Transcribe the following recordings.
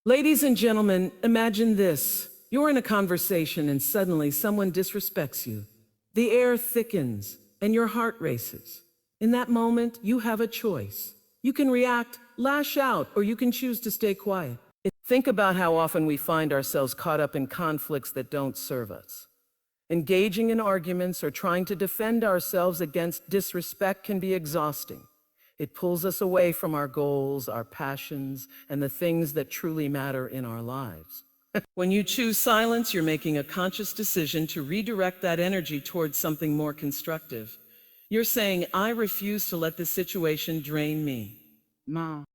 Ladies and gentlemen, imagine this. You're in a conversation and suddenly someone disrespects you. The air thickens and your heart races. In that moment, you have a choice. You can react, lash out, or you can choose to stay quiet. Think about how often we find ourselves caught up in conflicts that don't serve us. Engaging in arguments or trying to defend ourselves against disrespect can be exhausting. It pulls us away from our goals, our passions, and the things that truly matter in our lives. When you choose silence, you're making a conscious decision to redirect that energy towards something more constructive. You're saying, I refuse to let this situation drain me.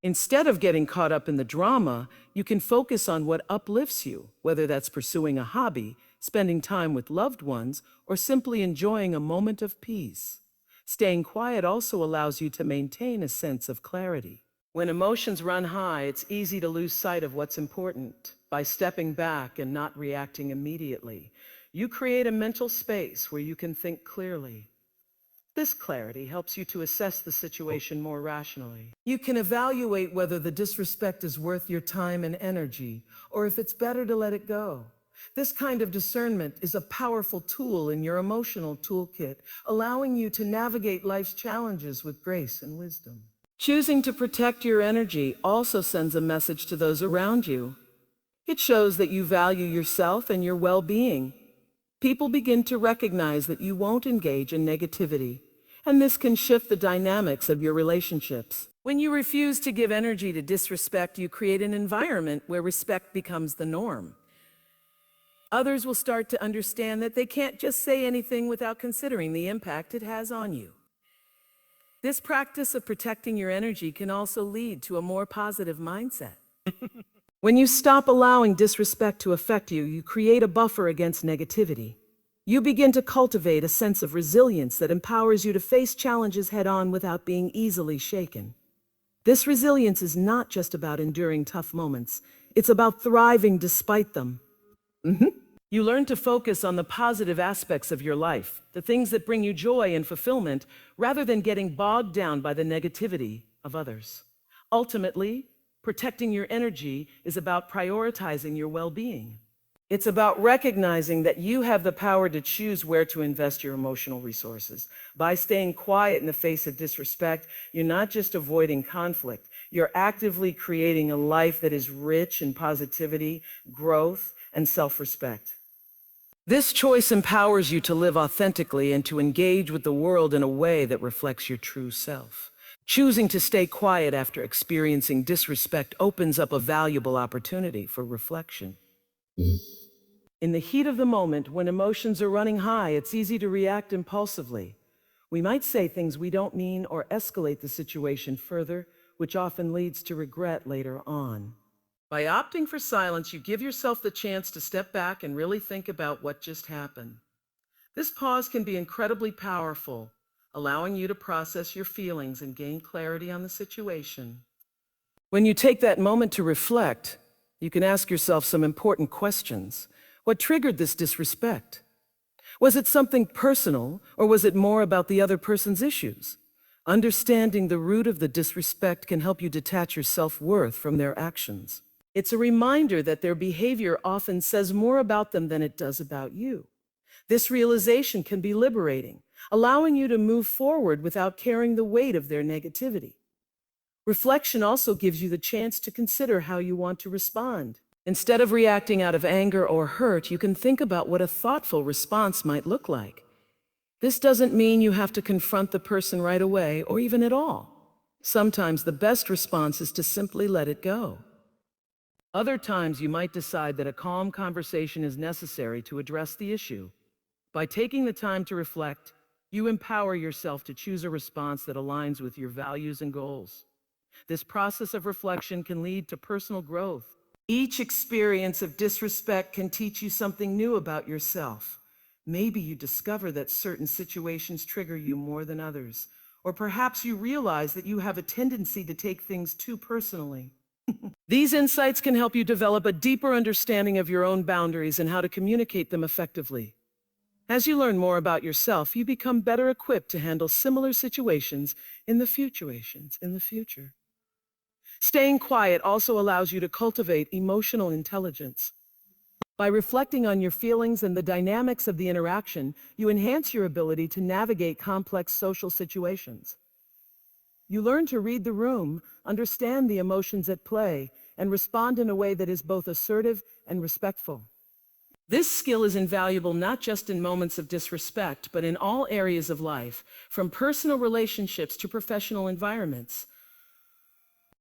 Instead of getting caught up in the drama, you can focus on what uplifts you, whether that's pursuing a hobby, spending time with loved ones, or simply enjoying a moment of peace. Staying quiet also allows you to maintain a sense of clarity. When emotions run high, it's easy to lose sight of what's important. By stepping back and not reacting immediately, you create a mental space where you can think clearly. This clarity helps you to assess the situation more rationally. You can evaluate whether the disrespect is worth your time and energy, or if it's better to let it go. This kind of discernment is a powerful tool in your emotional toolkit, allowing you to navigate life's challenges with grace and wisdom. Choosing to protect your energy also sends a message to those around you. It shows that you value yourself and your well-being. People begin to recognize that you won't engage in negativity, and this can shift the dynamics of your relationships. When you refuse to give energy to disrespect, you create an environment where respect becomes the norm. Others will start to understand that they can't just say anything without considering the impact it has on you. This practice of protecting your energy can also lead to a more positive mindset. When you stop allowing disrespect to affect you, you create a buffer against negativity. You begin to cultivate a sense of resilience that empowers you to face challenges head-on without being easily shaken. This resilience is not just about enduring tough moments, it's about thriving despite them. You learn to focus on the positive aspects of your life, the things that bring you joy and fulfillment, rather than getting bogged down by the negativity of others. Ultimately, protecting your energy is about prioritizing your well-being. It's about recognizing that you have the power to choose where to invest your emotional resources. By staying quiet in the face of disrespect, you're not just avoiding conflict, you're actively creating a life that is rich in positivity, growth, and self-respect. This choice empowers you to live authentically and to engage with the world in a way that reflects your true self. Choosing to stay quiet after experiencing disrespect opens up a valuable opportunity for reflection. In the heat of the moment, when emotions are running high, it's easy to react impulsively. We might say things we don't mean or escalate the situation further, which often leads to regret later on. By opting for silence, you give yourself the chance to step back and really think about what just happened. This pause can be incredibly powerful, allowing you to process your feelings and gain clarity on the situation. When you take that moment to reflect, you can ask yourself some important questions. What triggered this disrespect? Was it something personal, or was it more about the other person's issues? Understanding the root of the disrespect can help you detach your self-worth from their actions. It's a reminder that their behavior often says more about them than it does about you. This realization can be liberating, allowing you to move forward without carrying the weight of their negativity. Reflection also gives you the chance to consider how you want to respond. Instead of reacting out of anger or hurt, you can think about what a thoughtful response might look like. This doesn't mean you have to confront the person right away or even at all. Sometimes the best response is to simply let it go. Other times you might decide that a calm conversation is necessary to address the issue. By taking the time to reflect, you empower yourself to choose a response that aligns with your values and goals. This process of reflection can lead to personal growth. Each experience of disrespect can teach you something new about yourself. Maybe you discover that certain situations trigger you more than others, or perhaps you realize that you have a tendency to take things too personally. These insights can help you develop a deeper understanding of your own boundaries and how to communicate them effectively. As you learn more about yourself, you become better equipped to handle similar situations in the future. Staying quiet also allows you to cultivate emotional intelligence. By reflecting on your feelings and the dynamics of the interaction, you enhance your ability to navigate complex social situations. You learn to read the room, understand the emotions at play, and respond in a way that is both assertive and respectful. This skill is invaluable not just in moments of disrespect, but in all areas of life, from personal relationships to professional environments.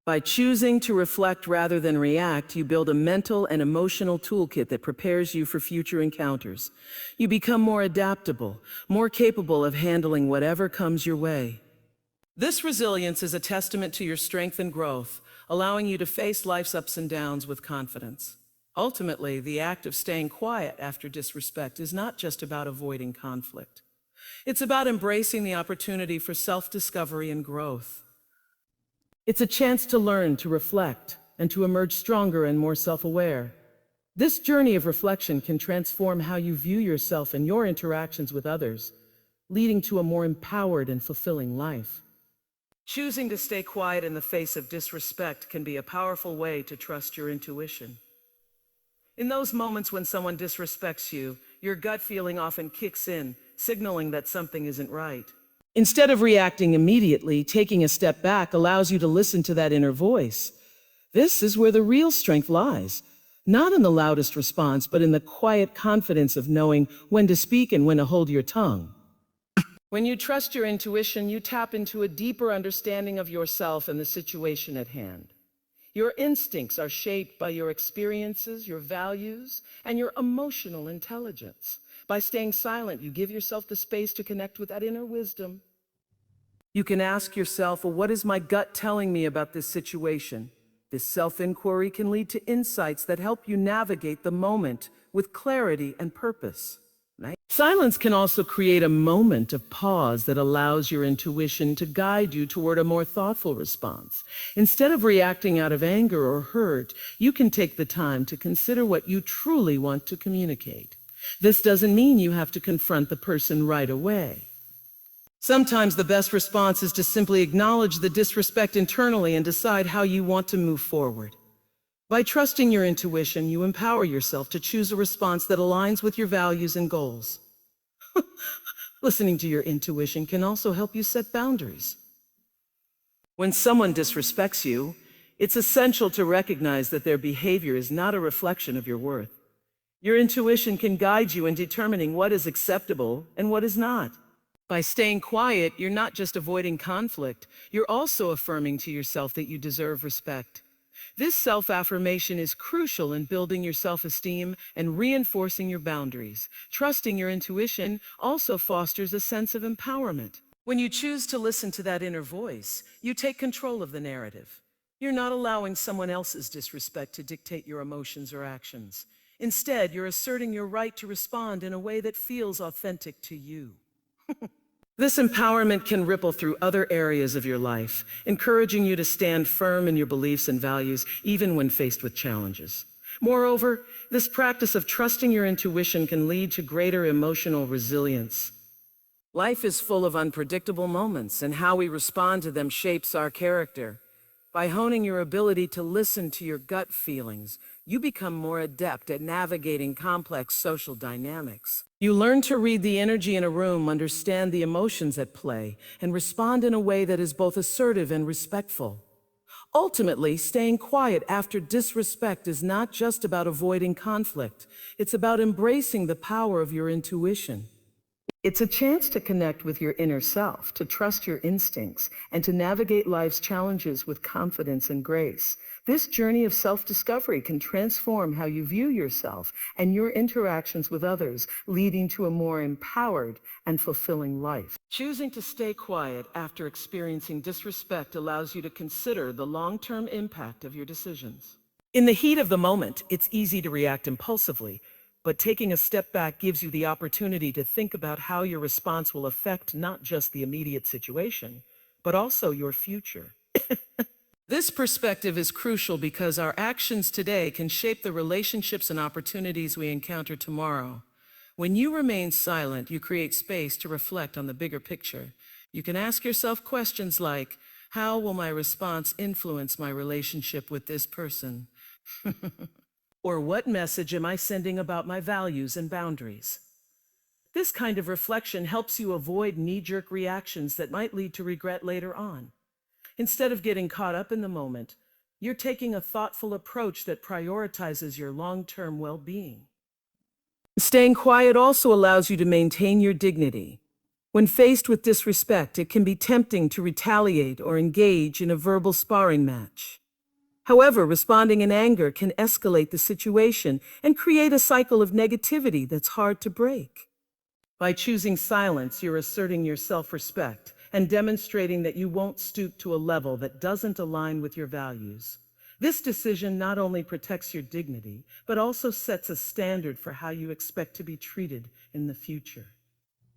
By choosing to reflect rather than react, you build a mental and emotional toolkit that prepares you for future encounters. You become more adaptable, more capable of handling whatever comes your way. This resilience is a testament to your strength and growth, allowing you to face life's ups and downs with confidence. Ultimately, the act of staying quiet after disrespect is not just about avoiding conflict. It's about embracing the opportunity for self-discovery and growth. It's a chance to learn, to reflect, and to emerge stronger and more self-aware. This journey of reflection can transform how you view yourself and your interactions with others, leading to a more empowered and fulfilling life. Choosing to stay quiet in the face of disrespect can be a powerful way to trust your intuition. In those moments when someone disrespects you, your gut feeling often kicks in, signaling that something isn't right. Instead of reacting immediately, taking a step back allows you to listen to that inner voice. This is where the real strength lies, not in the loudest response, but in the quiet confidence of knowing when to speak and when to hold your tongue. When you trust your intuition, you tap into a deeper understanding of yourself and the situation at hand. Your instincts are shaped by your experiences, your values, and your emotional intelligence. By staying silent, you give yourself the space to connect with that inner wisdom. You can ask yourself, well, what is my gut telling me about this situation? This self-inquiry can lead to insights that help you navigate the moment with clarity and purpose. Right? Silence can also create a moment of pause that allows your intuition to guide you toward a more thoughtful response. Instead of reacting out of anger or hurt, you can take the time to consider what you truly want to communicate. This doesn't mean you have to confront the person right away. Sometimes the best response is to simply acknowledge the disrespect internally and decide how you want to move forward. By trusting your intuition, you empower yourself to choose a response that aligns with your values and goals. Listening to your intuition can also help you set boundaries. When someone disrespects you, it's essential to recognize that their behavior is not a reflection of your worth. Your intuition can guide you in determining what is acceptable and what is not. By staying quiet, you're not just avoiding conflict, you're also affirming to yourself that you deserve respect. This self-affirmation is crucial in building your self-esteem and reinforcing your boundaries. Trusting your intuition also fosters a sense of empowerment. When you choose to listen to that inner voice, you take control of the narrative. You're not allowing someone else's disrespect to dictate your emotions or actions. Instead, you're asserting your right to respond in a way that feels authentic to you. This empowerment can ripple through other areas of your life, encouraging you to stand firm in your beliefs and values, even when faced with challenges. Moreover, this practice of trusting your intuition can lead to greater emotional resilience. Life is full of unpredictable moments, and how we respond to them shapes our character. By honing your ability to listen to your gut feelings, you become more adept at navigating complex social dynamics. You learn to read the energy in a room, understand the emotions at play, and respond in a way that is both assertive and respectful. Ultimately, staying quiet after disrespect is not just about avoiding conflict. It's about embracing the power of your intuition. It's a chance to connect with your inner self, to trust your instincts, and to navigate life's challenges with confidence and grace. This journey of self-discovery can transform how you view yourself and your interactions with others, leading to a more empowered and fulfilling life. Choosing to stay quiet after experiencing disrespect allows you to consider the long-term impact of your decisions. In the heat of the moment, it's easy to react impulsively, but taking a step back gives you the opportunity to think about how your response will affect not just the immediate situation, but also your future. This perspective is crucial because our actions today can shape the relationships and opportunities we encounter tomorrow. When you remain silent, you create space to reflect on the bigger picture. You can ask yourself questions like, How will my response influence my relationship with this person? Or what message am I sending about my values and boundaries? This kind of reflection helps you avoid knee-jerk reactions that might lead to regret later on. Instead of getting caught up in the moment, you're taking a thoughtful approach that prioritizes your long-term well-being. Staying quiet also allows you to maintain your dignity. When faced with disrespect, it can be tempting to retaliate or engage in a verbal sparring match. However, responding in anger can escalate the situation and create a cycle of negativity that's hard to break. By choosing silence, you're asserting your self-respect and demonstrating that you won't stoop to a level that doesn't align with your values. This decision not only protects your dignity, but also sets a standard for how you expect to be treated in the future.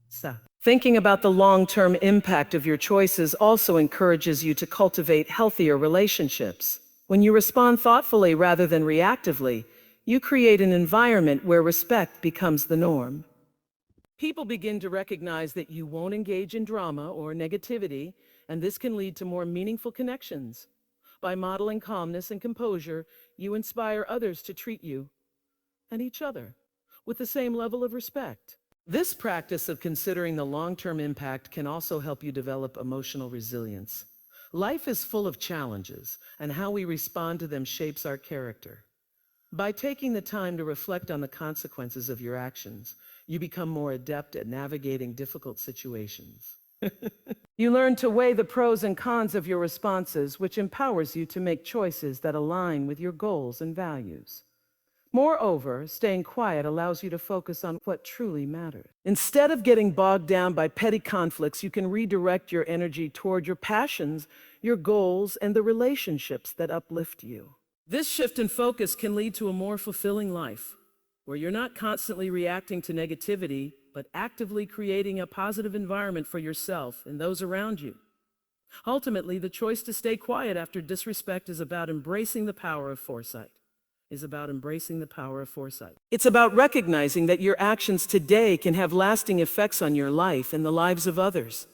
So, thinking about the long-term impact of your choices also encourages you to cultivate healthier relationships. When you respond thoughtfully rather than reactively, you create an environment where respect becomes the norm. People begin to recognize that you won't engage in drama or negativity, and this can lead to more meaningful connections. By modeling calmness and composure, you inspire others to treat you and each other with the same level of respect. This practice of considering the long-term impact can also help you develop emotional resilience. Life is full of challenges, and how we respond to them shapes our character. By taking the time to reflect on the consequences of your actions, you become more adept at navigating difficult situations. You learn to weigh the pros and cons of your responses, which empowers you to make choices that align with your goals and values. Moreover, staying quiet allows you to focus on what truly matters. Instead of getting bogged down by petty conflicts, you can redirect your energy toward your passions, your goals, and the relationships that uplift you. This shift in focus can lead to a more fulfilling life, where you're not constantly reacting to negativity, but actively creating a positive environment for yourself and those around you. Ultimately, the choice to stay quiet after disrespect is about embracing the power of foresight. It's about recognizing that your actions today can have lasting effects on your life and the lives of others.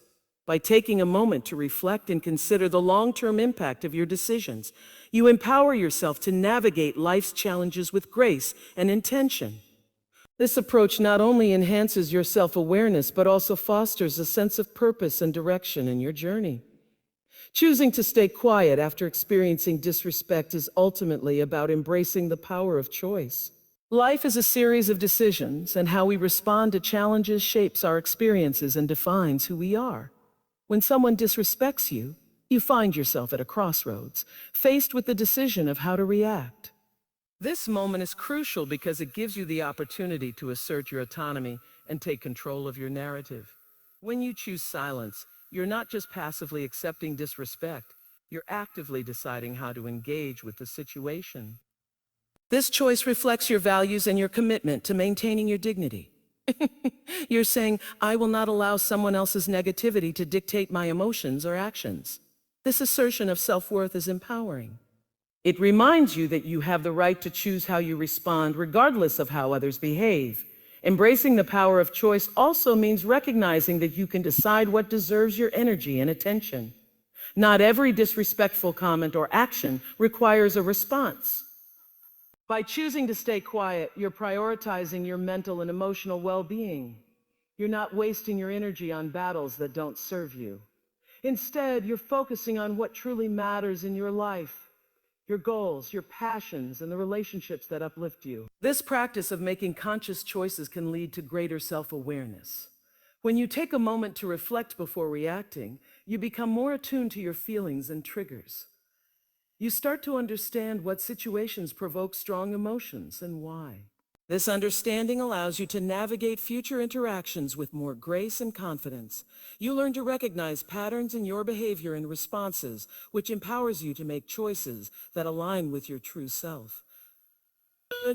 By taking a moment to reflect and consider the long-term impact of your decisions, you empower yourself to navigate life's challenges with grace and intention. This approach not only enhances your self-awareness, but also fosters a sense of purpose and direction in your journey. Choosing to stay quiet after experiencing disrespect is ultimately about embracing the power of choice. Life is a series of decisions, and how we respond to challenges shapes our experiences and defines who we are. When someone disrespects you, you find yourself at a crossroads, faced with the decision of how to react. This moment is crucial because it gives you the opportunity to assert your autonomy and take control of your narrative. When you choose silence, you're not just passively accepting disrespect, you're actively deciding how to engage with the situation. This choice reflects your values and your commitment to maintaining your dignity. You're saying, I will not allow someone else's negativity to dictate my emotions or actions. This assertion of self-worth is empowering. It reminds you that you have the right to choose how you respond, regardless of how others behave. Embracing the power of choice also means recognizing that you can decide what deserves your energy and attention. Not every disrespectful comment or action requires a response. By choosing to stay quiet, you're prioritizing your mental and emotional well-being. You're not wasting your energy on battles that don't serve you. Instead, you're focusing on what truly matters in your life. Your goals, your passions, and the relationships that uplift you. This practice of making conscious choices can lead to greater self-awareness. When you take a moment to reflect before reacting, you become more attuned to your feelings and triggers. You start to understand what situations provoke strong emotions and why. This understanding allows you to navigate future interactions with more grace and confidence. You learn to recognize patterns in your behavior and responses, which empowers you to make choices that align with your true self.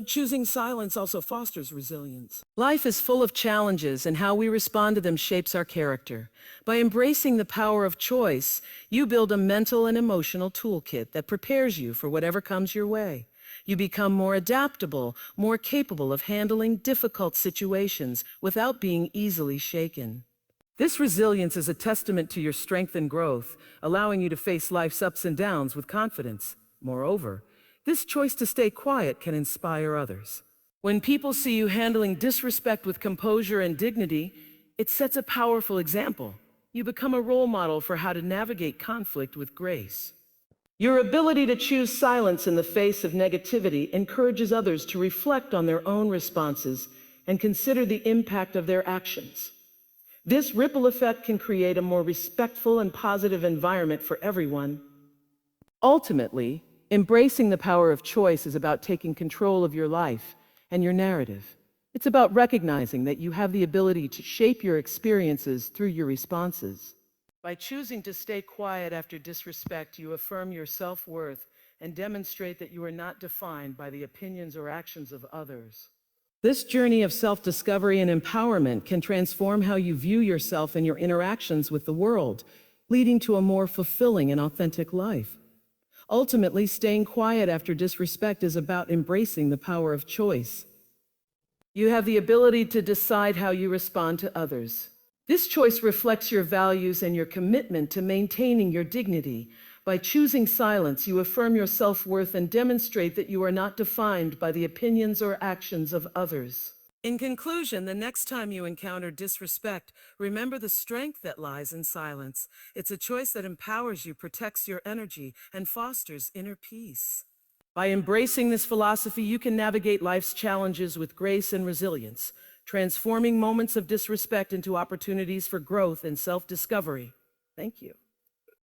Choosing silence also fosters resilience. Life is full of challenges, and how we respond to them shapes our character. By embracing the power of choice, you build a mental and emotional toolkit that prepares you for whatever comes your way. You become more adaptable, more capable of handling difficult situations without being easily shaken. This resilience is a testament to your strength and growth, allowing you to face life's ups and downs with confidence. Moreover, this choice to stay quiet can inspire others. When people see you handling disrespect with composure and dignity, it sets a powerful example. You become a role model for how to navigate conflict with grace. Your ability to choose silence in the face of negativity encourages others to reflect on their own responses and consider the impact of their actions. This ripple effect can create a more respectful and positive environment for everyone. Ultimately, embracing the power of choice is about taking control of your life and your narrative. It's about recognizing that you have the ability to shape your experiences through your responses. By choosing to stay quiet after disrespect, you affirm your self-worth and demonstrate that you are not defined by the opinions or actions of others. This journey of self-discovery and empowerment can transform how you view yourself and your interactions with the world, leading to a more fulfilling and authentic life. Ultimately, staying quiet after disrespect is about embracing the power of choice. You have the ability to decide how you respond to others. This choice reflects your values and your commitment to maintaining your dignity. By choosing silence, you affirm your self-worth and demonstrate that you are not defined by the opinions or actions of others. In conclusion, the next time you encounter disrespect, remember the strength that lies in silence. It's a choice that empowers you, protects your energy, and fosters inner peace. By embracing this philosophy, you can navigate life's challenges with grace and resilience, transforming moments of disrespect into opportunities for growth and self-discovery. Thank you.